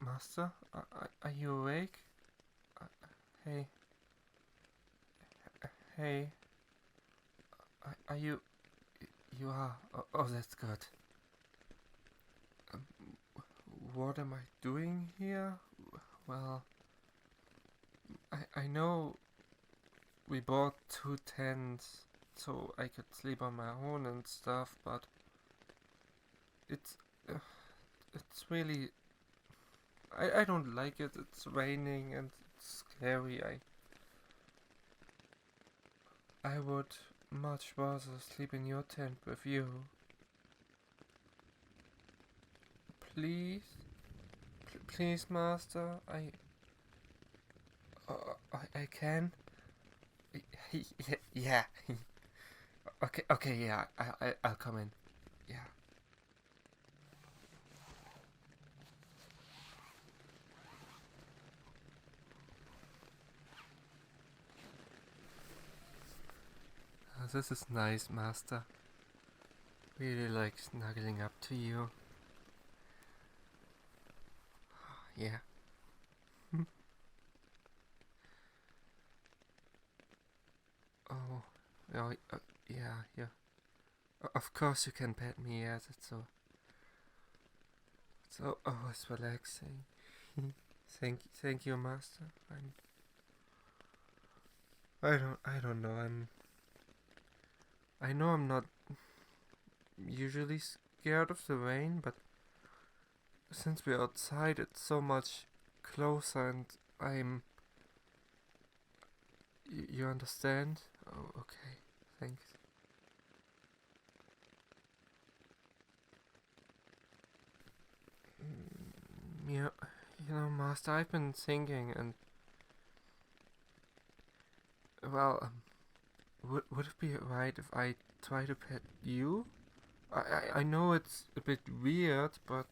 Master? Are you awake? Uh, hey, hey, are you... You are... Oh, that's good. Um, what am I doing here? Well, I know we bought 2 tents so I could sleep on my own and stuff, but it's... Uh, it's really... I don't like it. It's raining and it's scary. I would much rather sleep in your tent with you. Please? Please, Master? I can? Yeah. Okay, yeah, I'll come in. Yeah. This is nice, Master. Really like snuggling up to you. Yeah. Oh, oh, yeah, yeah. Of course you can pet me, yes, it's always relaxing. Thank you, Master. I don't know. I know I'm not usually scared of the rain, but since we're outside, it's so much closer, and you understand? Oh, okay. Thanks. Yeah, Master, I've been thinking, and well, would it be right if I try to pet you? I know it's a bit weird, but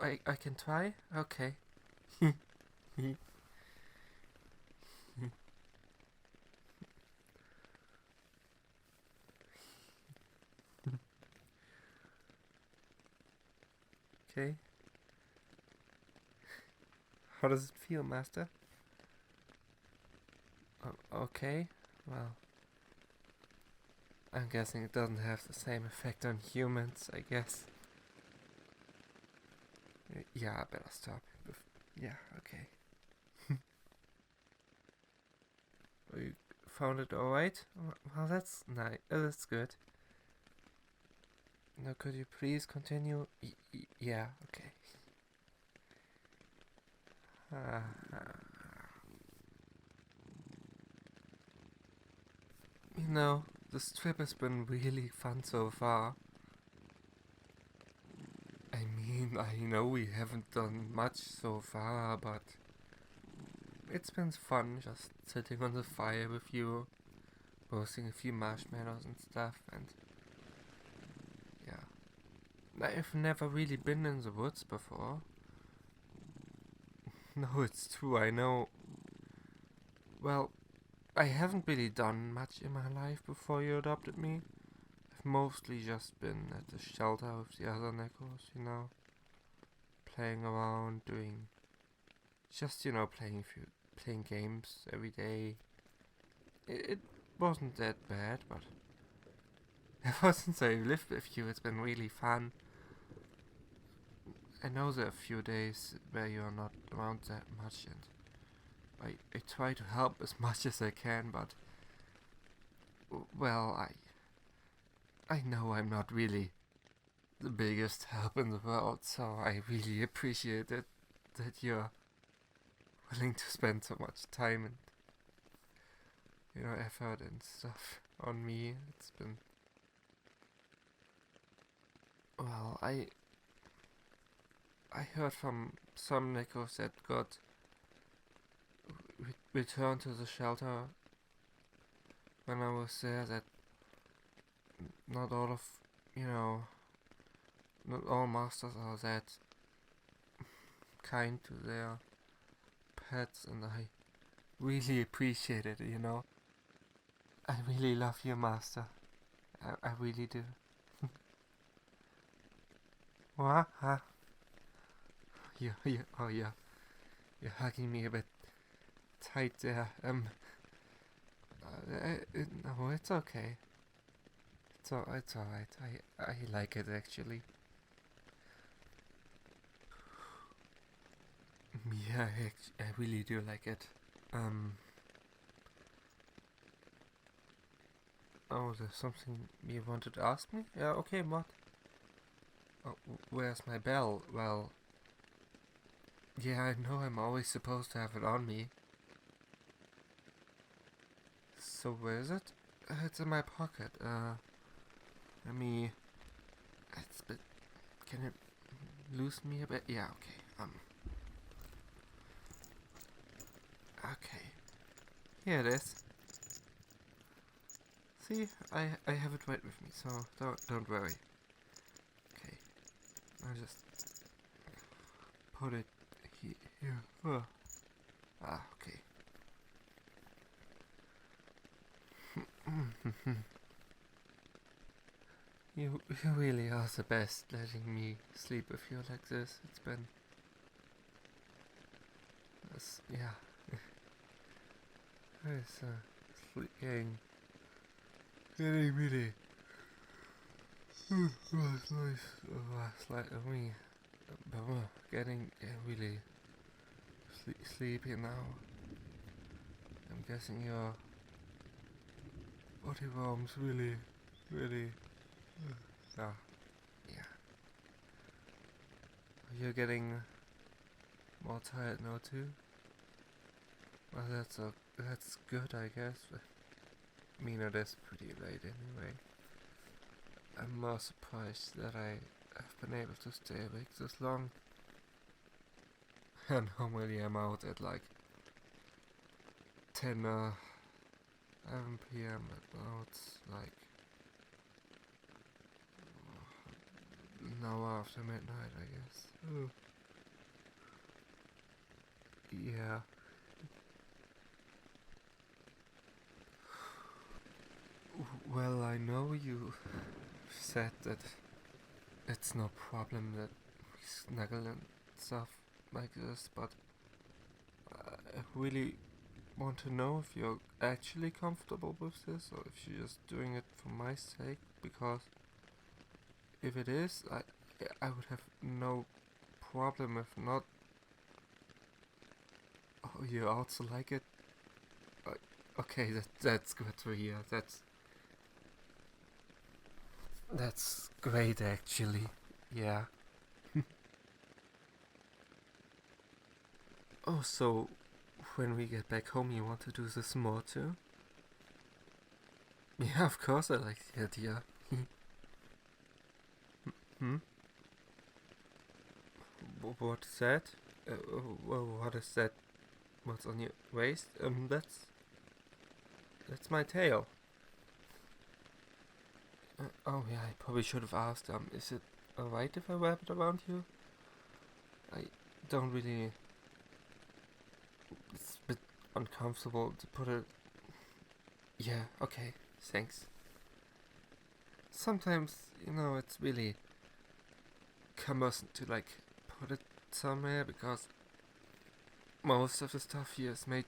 I can try. Okay. Okay. How does it feel, Master? Okay. Well, I'm guessing it doesn't have the same effect on humans, I guess. Yeah, I better stop. Yeah, okay. You found it alright? Well, that's nice. That's good. Now, could you please continue? Yeah, okay. You know, this trip has been really fun so far. I mean, I know we haven't done much so far, but it's been fun just sitting on the fire with you, roasting a few marshmallows and stuff, and yeah. I've never really been in the woods before. No, it's true, I know. Well, I haven't really done much in my life before you adopted me. I've mostly just been at the shelter with the other Nekos, playing around, doing just playing games every day. It wasn't that bad, but ever since I lived with you, it's been really fun. I know there are a few days where you're not around that much, and I try to help as much as I can, but well, I know I'm not really the biggest help in the world, so I really appreciate it that you're willing to spend so much time and effort and stuff on me. It's been well, I heard from some Nekos that got returned to the shelter when I was there that not all of not all masters are that kind to their pets, and I really appreciate it. I really love you, Master. I really do. What? Huh? Oh yeah, you're hugging me a bit tight there. No, it's okay. It's alright. I like it actually. Yeah, I really do like it. Um. Oh, there's something you wanted to ask me? Yeah, okay, what? Oh, where's my bell? Well, yeah, I know I'm always supposed to have it on me. So where is it? It's in my pocket. Let me. It's a bit. Can it loosen me a bit? Yeah, okay. Okay. Here it is. See, I have it right with me, so don't worry. Okay, I'll just put it here. Oh. Ah, okay. You really are the best letting me sleep with you like this. It's been... yeah. It's getting really... last night of me. But getting really sleepy now. I'm guessing your body warm's really... yeah. You're getting more tired now too? Well, that's good, I guess. I mean, it is pretty late anyway. I'm more surprised that I have been able to stay awake this long. And normally I'm out at like 10 or 11 p.m. but now it's like an hour after midnight, I guess. Oh. Yeah. Well, I know you said that it's no problem that we snuggle and stuff like this, but I really want to know if you're actually comfortable with this, or if you're just doing it for my sake, because if it is, I would have no problem if not. Oh, you also like it? Okay, that's good to hear. That's great, actually. Yeah. Oh, so when we get back home, you want to do this more too? Yeah, of course I like the idea. Hmm? What is that? What is that? What's on your waist? That's my tail. Oh yeah, I probably should have asked. Is it alright if I wrap it around you? I don't really. It's a bit uncomfortable to put it. Yeah, okay, thanks. Sometimes, it's really cumbersome to like put it somewhere because most of the stuff here is made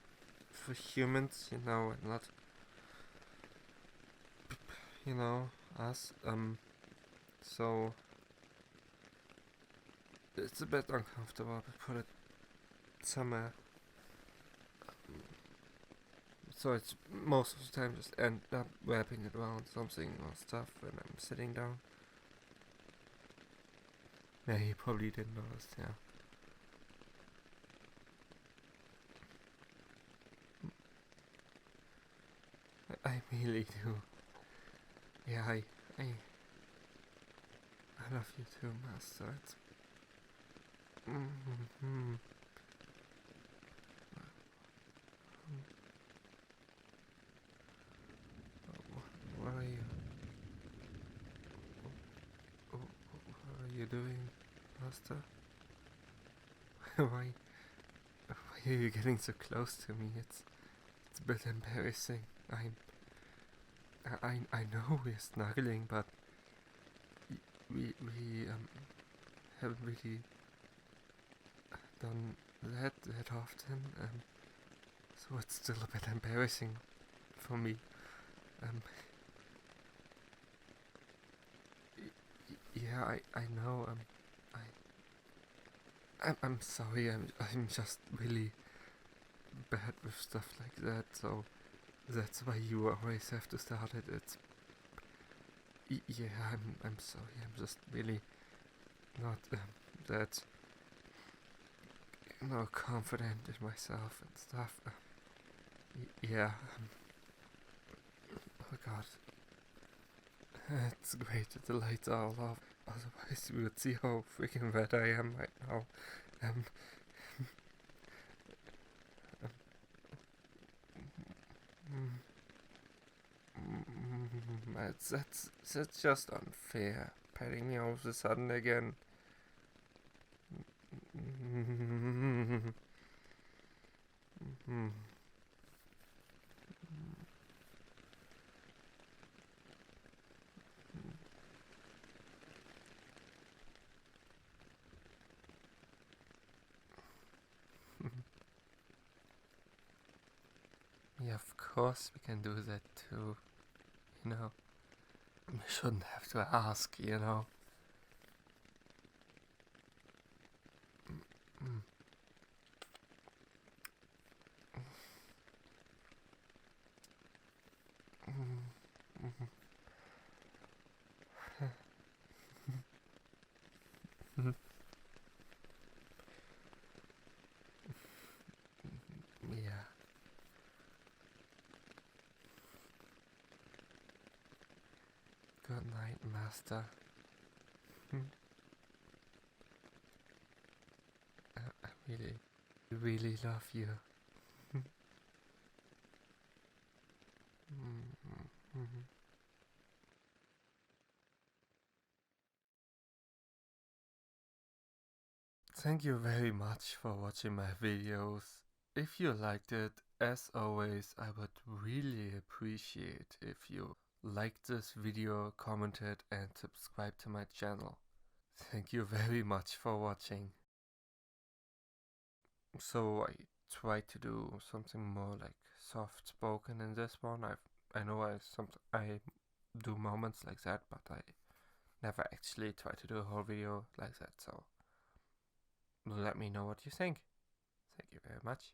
for humans, and not, us. So it's a bit uncomfortable to put it somewhere. So it's most of the time just end up wrapping it around something or stuff when I'm sitting down. Yeah, you probably didn't notice, yeah. I really do. Yeah, I love you too, Master. Mm-hmm. What are you? What are you doing, Master? Why are you getting so close to me? It's a bit embarrassing. I know we're snuggling, but we haven't really done that often, so it's still a bit embarrassing for me. Um, yeah, I know. I'm sorry. I'm just really bad with stuff like that. So that's why you always have to start it. Yeah. I'm sorry. I'm just really not that confident in myself and stuff. Yeah. Oh God. It's great that the lights are all off. Otherwise, you would see how freaking red I am right now. Um, mm, that's just unfair. Patting me all of a sudden again. Yeah, of course we can do that too. You know, we shouldn't have to ask. You know. Mm, mm, mm. Yeah. Good night, Master. I really love you. Thank you very much for watching my videos. If you liked it, as always, I would really appreciate if you liked this video, commented and subscribed to my channel. Thank you very much for watching. So I tried to do something more like soft spoken in this one. I know I do moments like that, but I never actually try to do a whole video like that, so let me know what you think. Thank you very much.